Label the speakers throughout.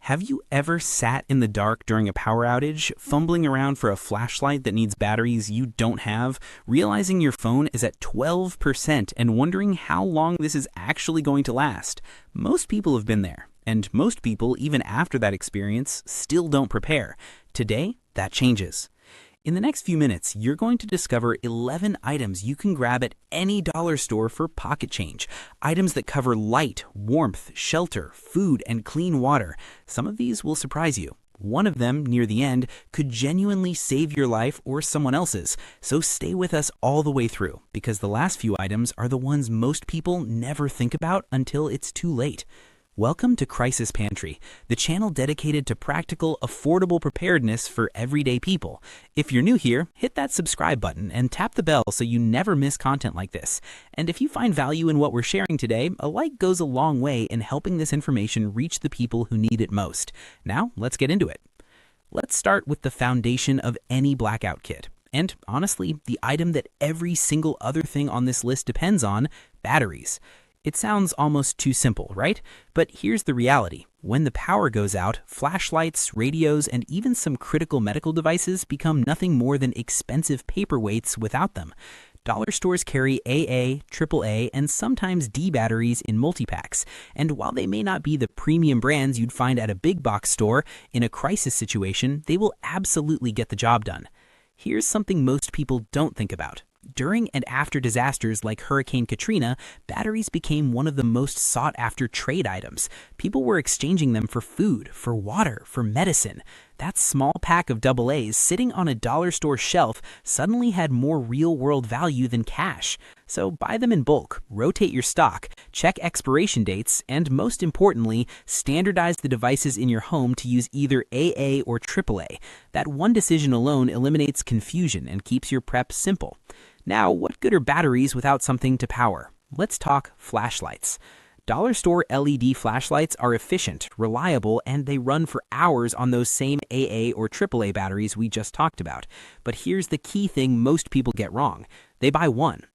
Speaker 1: Have you ever sat in the dark during a power outage, fumbling around for a flashlight that needs batteries you don't have, realizing your phone is at 12% and wondering how long this is actually going to last? Most people have been there, and most people, even after that experience, still don't prepare. Today, that changes. In the next few minutes, you're going to discover 11 items you can grab at any dollar store for pocket change. Items that cover light, warmth, shelter, food, and clean water. Some of these will surprise you. One of them, near the end, could genuinely save your life or someone else's. So stay with us all the way through, because the last few items are the ones most people never think about until it's too late. Welcome to Crisis Pantry, the channel dedicated to practical, affordable preparedness for everyday people. If you're new here, hit that subscribe button and tap the bell so you never miss content like this. And if you find value in what we're sharing today, a like goes a long way in helping this information reach the people who need it most. Now, let's get into it. Let's start with the foundation of any blackout kit. And honestly, the item that every single other thing on this list depends on: batteries. It sounds almost too simple, right? But here's the reality. When the power goes out, flashlights, radios, and even some critical medical devices become nothing more than expensive paperweights without them. Dollar stores carry AA, AAA, and sometimes D batteries in multi-packs. And while they may not be the premium brands you'd find at a big box store, in a crisis situation, they will absolutely get the job done. Here's something most people don't think about. During and after disasters like Hurricane Katrina, batteries became one of the most sought-after trade items. People were exchanging them for food, for water, for medicine. That small pack of AA's sitting on a dollar store shelf suddenly had more real-world value than cash. So buy them in bulk, rotate your stock, check expiration dates, and most importantly, standardize the devices in your home to use either AA or AAA. That one decision alone eliminates confusion and keeps your prep simple. Now, what good are batteries without something to power? Let's talk flashlights. Dollar store LED flashlights are efficient, reliable, and they run for hours on those same AA or AAA batteries we just talked about. But here's the key thing most people get wrong. They buy one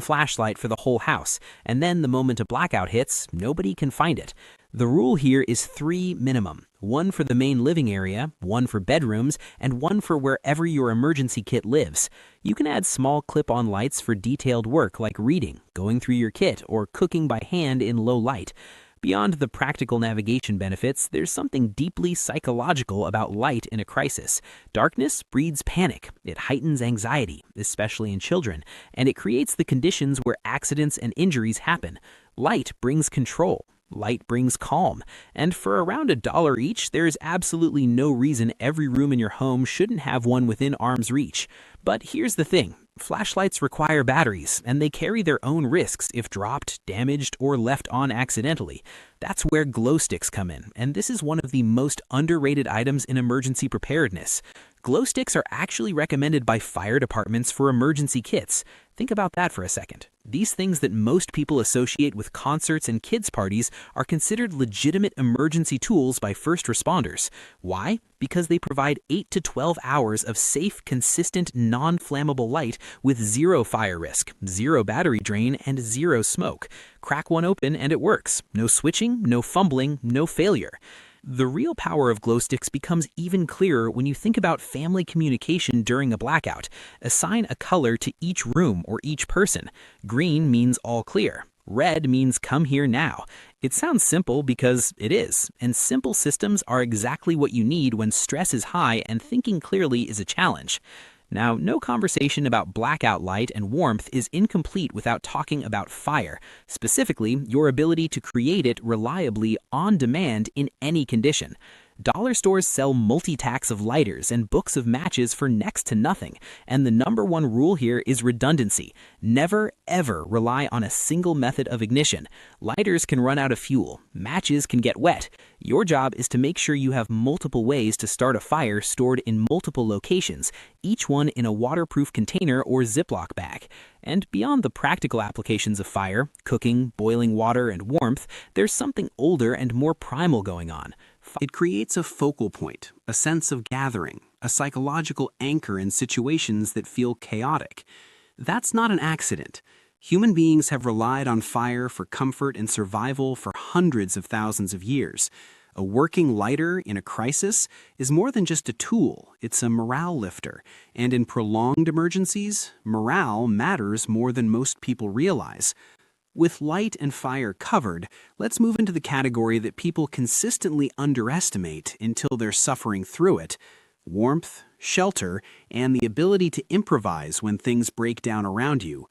Speaker 1: flashlight for the whole house, and then the moment a blackout hits, nobody can find it. The rule here is 3 minimum. One for the main living area, one for bedrooms, and one for wherever your emergency kit lives. You can add small clip-on lights for detailed work like reading, going through your kit, or cooking by hand in low light. Beyond the practical navigation benefits, there's something deeply psychological about light in a crisis. Darkness breeds panic. It heightens anxiety, especially in children, and it creates the conditions where accidents and injuries happen. Light brings control. Light brings calm, and for around $1 each, there is absolutely no reason every room in your home shouldn't have one within arm's reach. But here's the thing. Flashlights require batteries, and they carry their own risks if dropped, damaged, or left on accidentally. That's where glow sticks come in, and this is one of the most underrated items in emergency preparedness. Glow sticks are actually recommended by fire departments for emergency kits. Think about that for a second. These things that most people associate with concerts and kids' parties are considered legitimate emergency tools by first responders. Why? Because they provide 8 to 12 hours of safe, consistent, non-flammable light with zero fire risk, zero battery drain, and zero smoke. Crack one open and it works. No switching, no fumbling, no failure. The real power of glow sticks becomes even clearer when you think about family communication during a blackout. Assign a color to each room or each person. Green means all clear. Red means come here now. It sounds simple because it is, and simple systems are exactly what you need when stress is high and thinking clearly is a challenge. Now, no conversation about blackout light and warmth is incomplete without talking about fire, specifically your ability to create it reliably on demand in any condition. Dollar stores sell multi-tacks of lighters and books of matches for next to nothing, and the #1 rule here is redundancy. Never, ever rely on a single method of ignition. Lighters can run out of fuel. Matches can get wet. Your job is to make sure you have multiple ways to start a fire stored in multiple locations, each one in a waterproof container or Ziploc bag. And beyond the practical applications of fire, cooking, boiling water, and warmth, there's something older and more primal going on. It creates a focal point, a sense of gathering, a psychological anchor in situations that feel chaotic. That's not an accident. Human beings have relied on fire for comfort and survival for hundreds of thousands of years.
Speaker 2: A working lighter in a crisis is more than just a tool, it's a morale lifter. And in prolonged emergencies, morale matters more than most people realize. With light and fire covered, let's move into the category that people consistently underestimate until they're suffering through it: warmth, shelter, and the ability to improvise when things break down around you.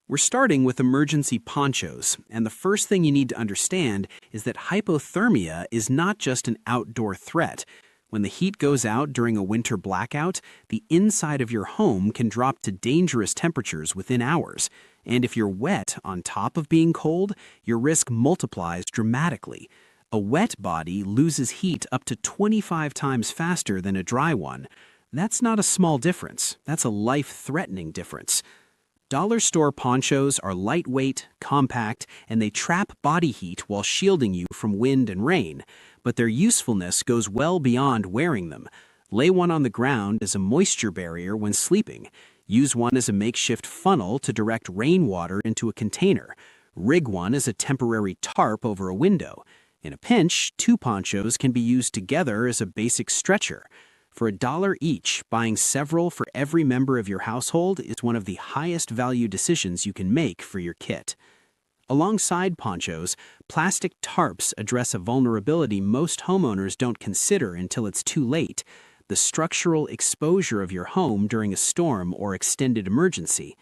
Speaker 2: We're starting with emergency ponchos, and the first thing you need to understand is that hypothermia is not just an outdoor threat. When the heat goes out during a winter blackout, the inside of your home can drop to dangerous temperatures within hours. And if you're wet on top of being cold, your risk multiplies dramatically. A wet body loses heat up to 25 times faster than a dry one. That's not a small difference. That's a life-threatening difference. Dollar store ponchos are lightweight, compact, and they trap body heat while shielding you from wind and rain. But their usefulness goes well beyond wearing them. Lay one on the ground as a moisture barrier when sleeping. Use one as a makeshift funnel to direct rainwater into a container. Rig one as a temporary tarp over a window. In a pinch, 2 ponchos can be used together as a basic stretcher. For $1 each, buying several for every member of your household is one of the highest value decisions you can make for your kit. Alongside ponchos, plastic tarps address a vulnerability most homeowners don't consider until it's too late: the structural exposure of your home during a storm or extended emergency.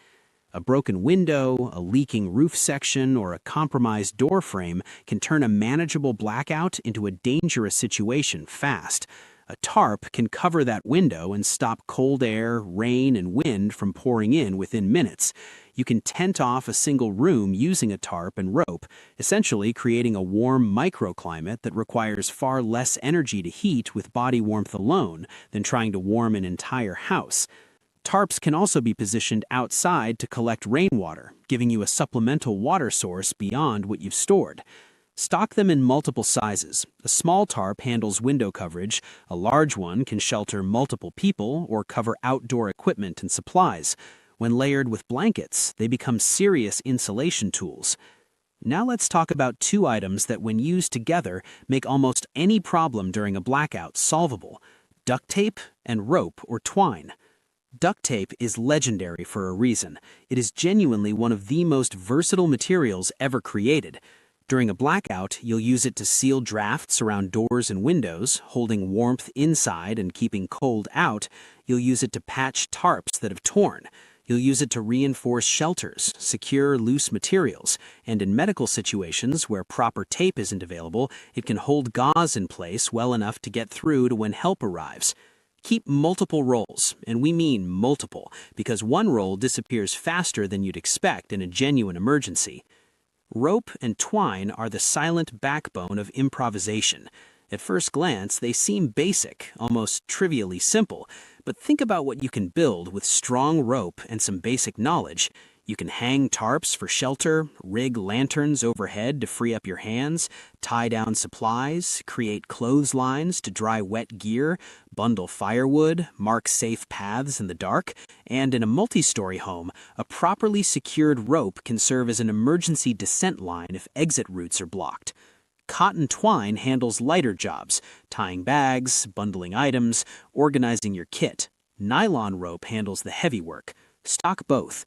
Speaker 2: A broken window, a leaking roof section, or a compromised door frame can turn a manageable blackout into a dangerous situation fast. A tarp can cover that window and stop cold air, rain, and wind from pouring in within minutes. You can tent off a single room using a tarp and rope, essentially creating a warm microclimate that requires far less energy to heat with body warmth alone than trying to warm an entire house. Tarps can also be positioned outside to collect rainwater, giving you a supplemental water source beyond what you've stored. Stock them in multiple sizes. A small tarp handles window coverage, a large one can shelter multiple people or cover outdoor equipment and supplies. When layered with blankets, they become serious insulation tools. Now let's talk about 2 items that, when used together, make almost any problem during a blackout solvable: duct tape and rope or twine. Duct tape is legendary for a reason. It is genuinely one of the most versatile materials ever created. During a blackout, you'll use it to seal drafts around doors and windows, holding warmth inside and keeping cold out. You'll use it to patch tarps that have torn. You'll use it to reinforce shelters, secure loose materials, and in medical situations where proper tape isn't available, it can hold gauze in place well enough to get through to when help arrives. Keep multiple rolls, and we mean multiple, because one roll disappears faster than you'd expect in a genuine emergency. Rope and twine are the silent backbone of improvisation. At first glance, they seem basic, almost trivially simple, but think about what you can build with strong rope and some basic knowledge. You can hang tarps for shelter, rig lanterns overhead to free up your hands, tie down supplies, create clotheslines to dry wet gear, bundle firewood, mark safe paths in the dark, and in a multi-story home, a properly secured rope can serve as an emergency descent line if exit routes are blocked. Cotton twine handles lighter jobs: tying bags, bundling items, organizing your kit. Nylon rope handles the heavy work. Stock both.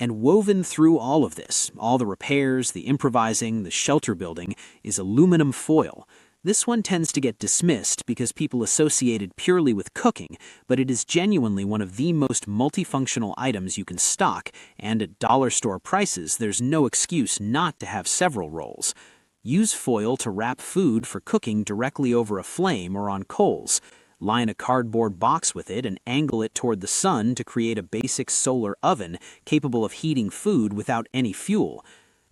Speaker 2: And woven through all of this, all the repairs, the improvising, the shelter building, is aluminum foil. This one tends to get dismissed because people associate it purely with cooking, but it is genuinely one of the most multifunctional items you can stock, and at dollar store prices, there's no excuse not to have several rolls. Use foil to wrap food for cooking directly over a flame or on coals. Line a cardboard box with it and angle it toward the sun to create a basic solar oven capable of heating food without any fuel.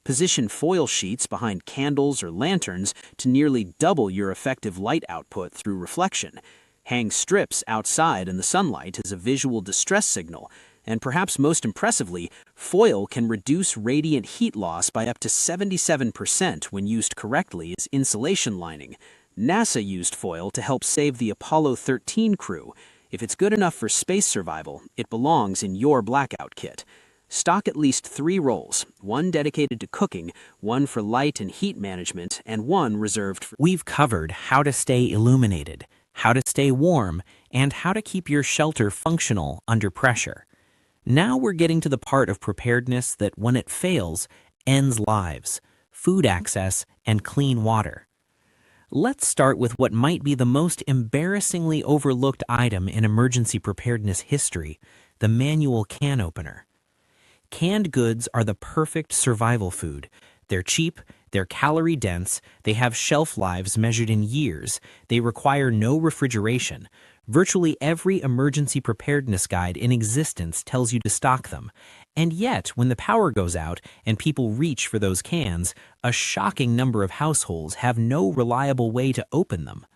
Speaker 2: Position foil sheets behind candles or lanterns to nearly double your effective light output through reflection. Hang strips outside in the sunlight as a visual distress signal. And perhaps most impressively, foil can reduce radiant heat loss by up to 77% when used correctly as insulation lining. NASA used foil to help save the Apollo 13 crew. If it's good enough for space survival, it belongs in your blackout kit. Stock at least 3 rolls, one dedicated to cooking, one for light and heat management, and one reserved for...
Speaker 1: We've covered how to stay illuminated, how to stay warm, and how to keep your shelter functional under pressure. Now we're getting to the part of preparedness that, when it fails, ends lives, food access, and clean water. Let's start with what might be the most embarrassingly overlooked item in emergency preparedness history, the manual can opener. Canned goods are the perfect survival food. They're cheap, they're calorie-dense, they have shelf lives measured in years, they require no refrigeration. Virtually every emergency preparedness guide in existence tells you to stock them. And yet, when the power goes out and people reach for those cans, a shocking number of households have no reliable way to open them.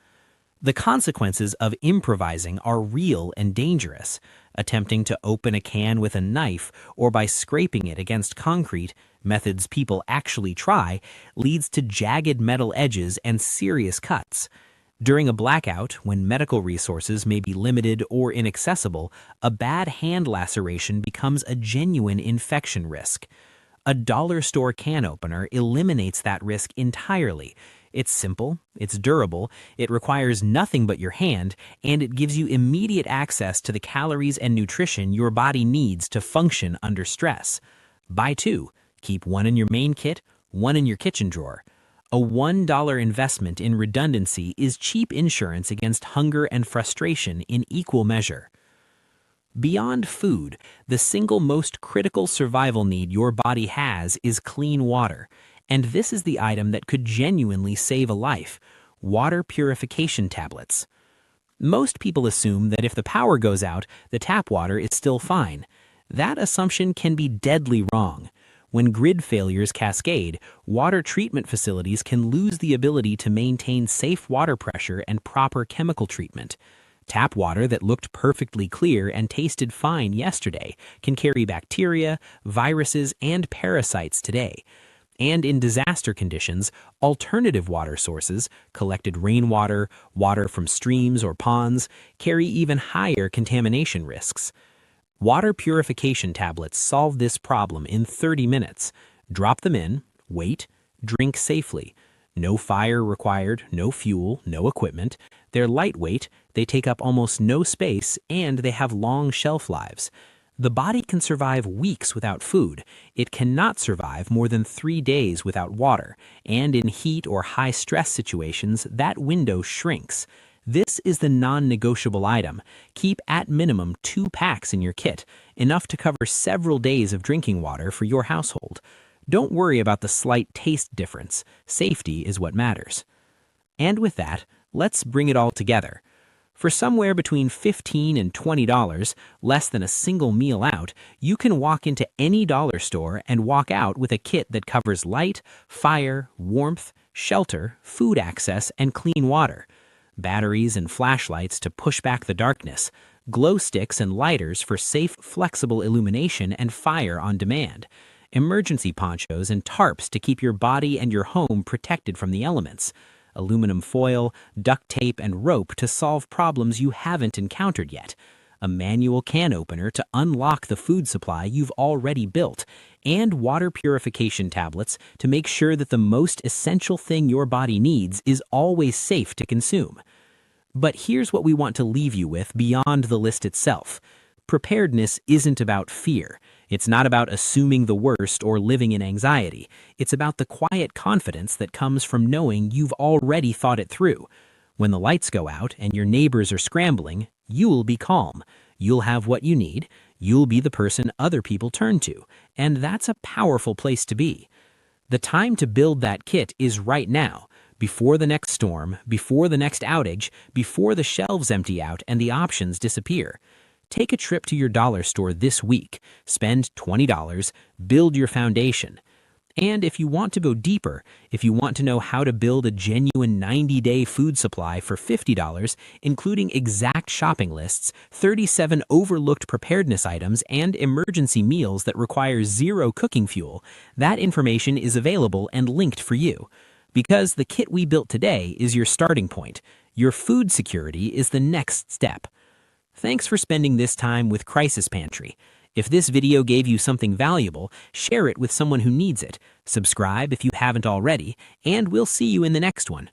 Speaker 1: The consequences of improvising are real and dangerous. Attempting to open a can with a knife or by scraping it against concrete, methods people actually try, leads to jagged metal edges and serious cuts. During a blackout, when medical resources may be limited or inaccessible, a bad hand laceration becomes a genuine infection risk. A dollar store can opener eliminates that risk entirely. It's simple, it's durable, it requires nothing but your hand, and it gives you immediate access to the calories and nutrition your body needs to function under stress. Buy 2. Keep one in your main kit, one in your kitchen drawer. A $1 investment in redundancy is cheap insurance against hunger and frustration in equal measure. Beyond food, the single most critical survival need your body has is clean water. And this is the item that could genuinely save a life: water purification tablets. Most people assume that if the power goes out, the tap water is still fine. That assumption can be deadly wrong. When grid failures cascade, water treatment facilities can lose the ability to maintain safe water pressure and proper chemical treatment. Tap water that looked perfectly clear and tasted fine yesterday can carry bacteria, viruses, and parasites today. And in disaster conditions, alternative water sources, collected rainwater, water from streams or ponds, carry even higher contamination risks. Water purification tablets solve this problem in 30 minutes. Drop them in, wait, drink safely. No fire required, no fuel, no equipment. They're lightweight, they take up almost no space, and they have long shelf lives. The body can survive weeks without food. It cannot survive more than 3 days without water, and in heat or high-stress situations, that window shrinks. This is the non-negotiable item. Keep at minimum 2 packs in your kit, enough to cover several days of drinking water for your household. Don't worry about the slight taste difference. Safety is what matters. And with that, let's bring it all together. For somewhere between $15 and $20, less than a single meal out, you can walk into any dollar store and walk out with a kit that covers light, fire, warmth, shelter, food access, and clean water. Batteries and flashlights to push back the darkness, glow sticks and lighters for safe, flexible illumination and fire on demand, emergency ponchos and tarps to keep your body and your home protected from the elements, aluminum foil, duct tape, and rope to solve problems you haven't encountered yet, a manual can opener to unlock the food supply you've already built, and water purification tablets to make sure that the most essential thing your body needs is always safe to consume. But here's what we want to leave you with beyond the list itself. Preparedness isn't about fear. It's not about assuming the worst or living in anxiety. It's about the quiet confidence that comes from knowing you've already thought it through. When the lights go out and your neighbors are scrambling, you'll be calm. You'll have what you need. You'll be the person other people turn to. And that's a powerful place to be. The time to build that kit is right now. Before the next storm, before the next outage, before the shelves empty out and the options disappear. Take a trip to your dollar store this week, spend $20, build your foundation. And if you want to go deeper, if you want to know how to build a genuine 90-day food supply for $50, including exact shopping lists, 37 overlooked preparedness items, and emergency meals that require 0 cooking fuel, that information is available and linked for you. Because the kit we built today is your starting point. Your food security is the next step. Thanks for spending this time with Crisis Pantry.
Speaker 3: If this video gave you something valuable, share it with someone who needs it, subscribe if you haven't already, and we'll see you in the next one.